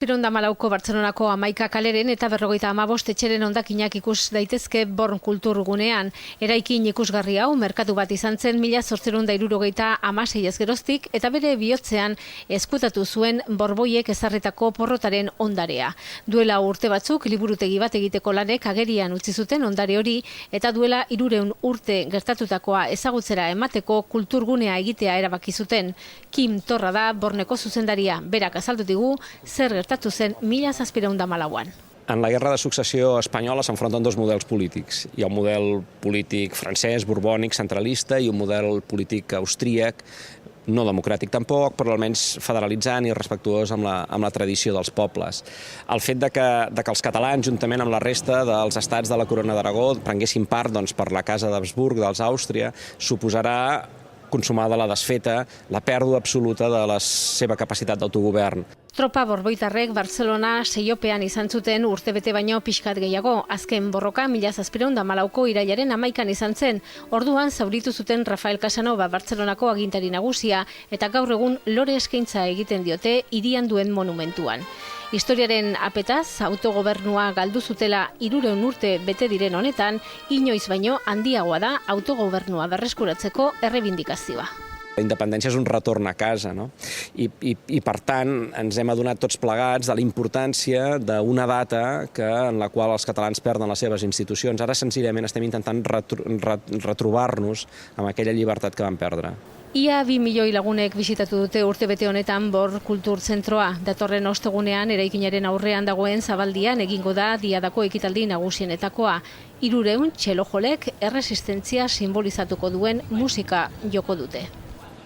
Malauko Bartzelonako 11 kaleren eta 55 etxeren hondakinak ikus daitezke Born kulturgunean. Eraikin ikusgarri hau merkatu bat izan zen 1876 geroztik eta bere bihotzean ezkutatu zuen Borboiek ezarritako porrotaren ondarea. Duela urte batzuk liburutegi bat egiteko lanek agerian utzi zuten ondare hori eta duela 300 urte gertatutakoa ezagutzera emateko kulturgunea egitea erabaki zuten. Kim Torra da Borneko zuzendaria, berak azaldu digu zer gertatu zen 1714an. En la Guerra de Successió espanyola s'enfronten dos models polítics. Hi ha un model polític francès, borbònic, centralista, i un model polític austríac, no democràtic tampoc, però almenys federalitzant i respectuós amb la tradició dels pobles. El fet de que els catalans, juntament amb la resta dels estats de la Corona d'Aragó, prenguessin part per la Casa d'Habsburg, dels Àustria, suposarà, consumada la desfeta, la pèrdua absoluta de la seva capacitat d'autogovern. Tropa borboitarrek Barcelona seiopean izan zuten urtebete baino pixkat gehiago. Azken borroka 1714ko irailaren 11an izan zen. Orduan zauritu zuten Rafael Casanova Bartzelonako agintari nagusia eta gaur egun lore eskaintza egiten diote hirian duen monumentuan. Historiaren apetaz, autogobernua galdu zutela 300 urte bete diren honetan, inoiz baino handiagoa da autogobernua berreskuratzeko errebindikazioa. La independència és un retorn a casa, no? I per tant ens hem adonat tots plegats de la importància d'una data en la qual els catalans perden les seves institucions. Ara senzillament estem intentant retrobar-nos amb aquella llibertat que vam perdre. Ia 2 milioi lagunek bisitatu dute urtebete honetan Born Kultur Zentroa. Datorren ostegunean eraikinaren aurrean dagoen zabaldian egingo da diadako ekitaldi nagusienetakoa. 300 txelojolek erresistentzia sinbolizatuko duen musika joko dute.